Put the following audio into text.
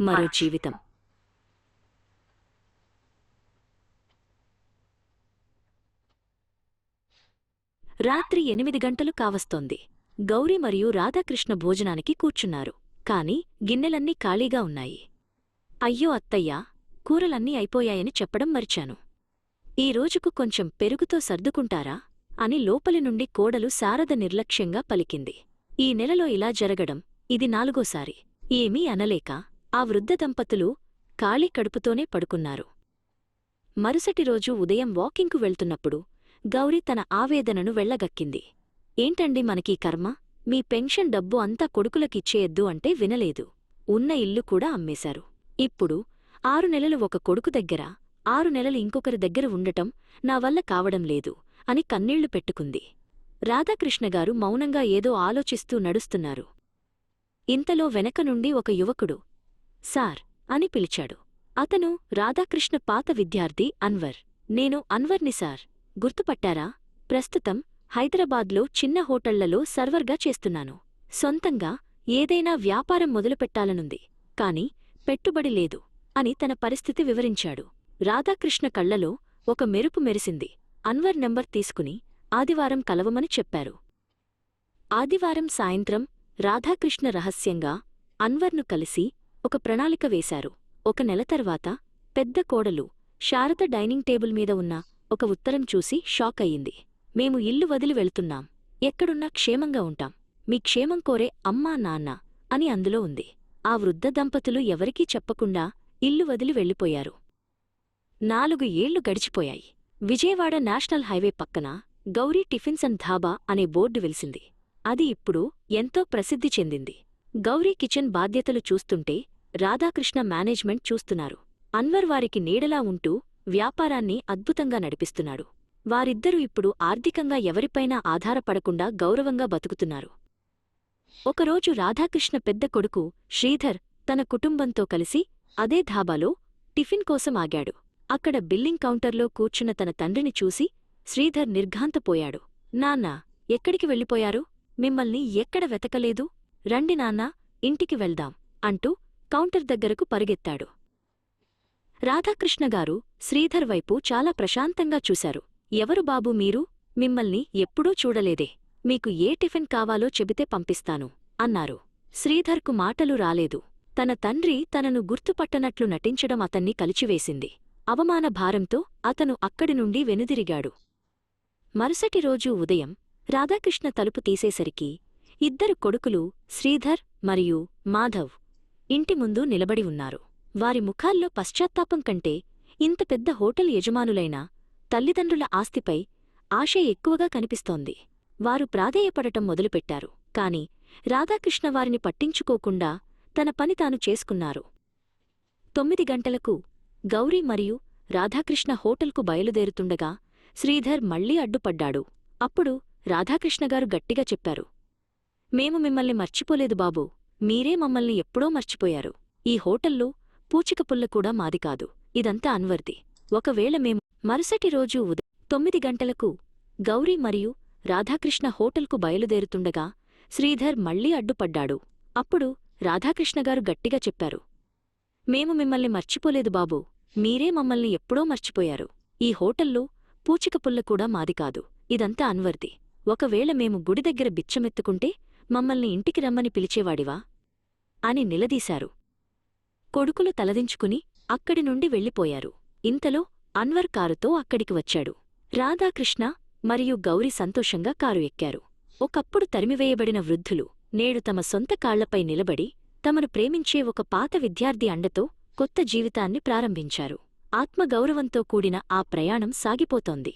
మరో జీవితం. రాత్రి 8 గంటలు కావస్తోంది. గౌరీ మరియు రాధాకృష్ణ భోజనానికి కూర్చున్నారు. కాని గిన్నెలన్నీ ఖాళీగా ఉన్నాయి. అయ్యో అత్తయ్యా, కూరలన్నీ అయిపోయాయని చెప్పడం మరిచాను. ఈ రోజుకు కొంచెం పెరుగుతో సర్దుకుంటారా అని లోపలి నుండి కోడలు శారద నిర్లక్ష్యంగా పలికింది. ఈ నెలలో ఇలా జరగడం ఇది 4సారి. ఏమీ అనలేక ఆ వృద్ధ దంపతులు ఖాళీ కడుపుతోనే పడుకున్నారు. మరుసటి రోజు ఉదయం వాకింగ్కు వెళ్తున్నప్పుడు గౌరీ తన ఆవేదనను వెళ్లగక్కింది. ఏంటండి మనకీ కర్మ? మీ పెన్షన్ డబ్బు అంతా కొడుకులకిచ్చేయద్దు అంటే వినలేదు. ఉన్న ఇల్లు కూడా అమ్మేశారు. ఇప్పుడు 6 నెలలు ఒక కొడుకు దగ్గర, 6 నెలలు ఇంకొకరి దగ్గర ఉండటం నా వల్ల కావడం లేదు అని కన్నీళ్లు పెట్టుకుంది. రాధాకృష్ణగారు మౌనంగా ఏదో ఆలోచిస్తూ నడుస్తున్నారు. ఇంతలో వెనక నుండి ఒక యువకుడు సార్ అని పిలిచాడు. అతను రాధాకృష్ణ పాత విద్యార్థి అన్వర్. నేను అన్వర్ని సార్, గుర్తుపట్టారా? ప్రస్తుతం హైదరాబాద్లో చిన్న హోటళ్లలో సర్వర్గా చేస్తున్నాను. సొంతంగా ఏదైనా వ్యాపారం మొదలుపెట్టాలనుంది, కాని పెట్టుబడి లేదు అని తన పరిస్థితి వివరించాడు. రాధాకృష్ణ కళ్లలో ఒక మెరుపు మెరిసింది. అన్వర్ నెంబర్ తీసుకుని ఆదివారం కలవమని చెప్పారు. ఆదివారం సాయంత్రం రాధాకృష్ణ రహస్యంగా అన్వర్ను కలిసి ఒక ప్రణాళిక వేశారు. 1 నెల తర్వాత పెద్ద కోడలు శారద డైనింగ్ టేబుల్ మీద ఉన్న ఒక ఉత్తరం చూసి షాక్ అయ్యింది. మేము ఇల్లు వదిలి వెళ్తున్నాం. ఎక్కడున్నా క్షేమంగా ఉంటాం. మీ క్షేమం కోరే అమ్మా నాన్న అని అందులో ఉంది. ఆ వృద్ధ దంపతులు ఎవరికీ చెప్పకుండా ఇల్లు వదిలి వెళ్ళిపోయారు. 4 ఏళ్లు గడిచిపోయాయి. విజయవాడ నేషనల్ హైవే పక్కన గౌరీ టిఫిన్స్ అండ్ ధాబా అనే బోర్డు వెలిసింది. అది ఇప్పుడు ఎంతో ప్రసిద్ధి చెందింది. గౌరీ కిచెన్ బాధ్యతలు చూస్తుంటే రాధాకృష్ణ మేనేజ్మెంట్ చూస్తున్నారు. అన్వర్ వారికి నీడలా ఉంటూ వ్యాపారాన్ని అద్భుతంగా నడిపిస్తున్నాడు. వారిద్దరూ ఇప్పుడు ఆర్థికంగా ఎవరిపైనా ఆధారపడకుండా గౌరవంగా బతుకుతున్నారు. ఒకరోజు రాధాకృష్ణ పెద్ద కొడుకు శ్రీధర్ తన కుటుంబంతో కలిసి అదే ధాబాలో టిఫిన్ కోసం ఆగాడు. అక్కడ బిల్లింగ్ కౌంటర్లో కూర్చున్న తన తండ్రిని చూసి శ్రీధర్ నిర్ఘాంతపోయాడు. నాన్నా, ఎక్కడికి వెళ్ళిపోయారు? మిమ్మల్ని ఎక్కడ వెతకలేదు. రండి నాన్నా, ఇంటికి వెళ్దాం అంటూ కౌంటర్ దగ్గరకు పరిగెత్తాడు. రాధాకృష్ణగారు శ్రీధర్ వైపు చాలా ప్రశాంతంగా చూశారు. ఎవరు బాబూ మీరు? మిమ్మల్ని ఎప్పుడూ చూడలేదే. మీకు ఏ టిఫిన్ కావాలో చెబితే పంపిస్తాను అన్నారు. శ్రీధర్కు మాటలు రాలేదు. తన తండ్రి తనను గుర్తుపట్టనట్లు నటించడం అతన్ని కలిచివేసింది. అవమాన భారంతో అతను అక్కడి నుండి వెనుదిరిగాడు. మరుసటి రోజు ఉదయం రాధాకృష్ణ తలుపు తీసేసరికి 2 కొడుకులు శ్రీధర్ మరియు మాధవ్ ఇంటి ముందు నిలబడి ఉన్నారు. వారి ముఖాల్లో పశ్చాత్తాపం కంటే ఇంత పెద్ద హోటల్ యజమానులైన తల్లిదండ్రుల ఆస్తిపై ఆశ ఎక్కువగా కనిపిస్తోంది. వారు ప్రాధేయపడటం మొదలుపెట్టారు. కాని రాధాకృష్ణ వారిని పట్టించుకోకుండా తన పని తాను చేసుకున్నారు. 9 గంటలకు గౌరీ మరియు రాధాకృష్ణ హోటల్కు బయలుదేరుతుండగా శ్రీధర్ మళ్లీ అడ్డుపడ్డాడు. అప్పుడు రాధాకృష్ణగారు గట్టిగా చెప్పారు. మేము మిమ్మల్ని మర్చిపోలేదు బాబూ. మీరే మమ్మల్ని ఎప్పుడో మర్చిపోయారు. ఈ హోటల్లో పూచికపుల్ల కూడా మాది కాదు. ఇదంతా అన్వర్ది. ఒకవేళ మేము మరుసటి రోజు ఉదయం 9 గంటలకు గౌరీ మరియు రాధాకృష్ణ హోటల్కు బయలుదేరుతుండగా శ్రీధర్ మళ్లీ అడ్డుపడ్డాడు. అప్పుడు రాధాకృష్ణగారు గట్టిగా చెప్పారు. మేము మిమ్మల్ని మర్చిపోలేదు బాబూ. మీరే మమ్మల్ని ఎప్పుడో మర్చిపోయారు. ఈ హోటల్లో పూచికపుల్ల కూడా మాది కాదు. ఇదంతా అన్వర్ది. ఒకవేళ మేము గుడి దగ్గర బిచ్చమెత్తుకుంటే మమ్మల్ని ఇంటికి రమ్మని పిలిచేవాడివా అని నిలదీశారు. కొడుకులు తలదించుకుని అక్కడి నుండి వెళ్ళిపోయారు. ఇంతలో అన్వర్ కారుతో అక్కడికి వచ్చాడు. రాధాకృష్ణ మరియు గౌరీ సంతోషంగా కారు ఎక్కారు. ఒకప్పుడు తరిమివేయబడిన వృద్ధులు నేడు తమ సొంత కాళ్లపై నిలబడి తమను ప్రేమించే ఒక పాత విద్యార్థి అండతో కొత్త జీవితాన్ని ప్రారంభించారు. ఆత్మగౌరవంతో కూడిన ఆ ప్రయాణం సాగిపోతోంది.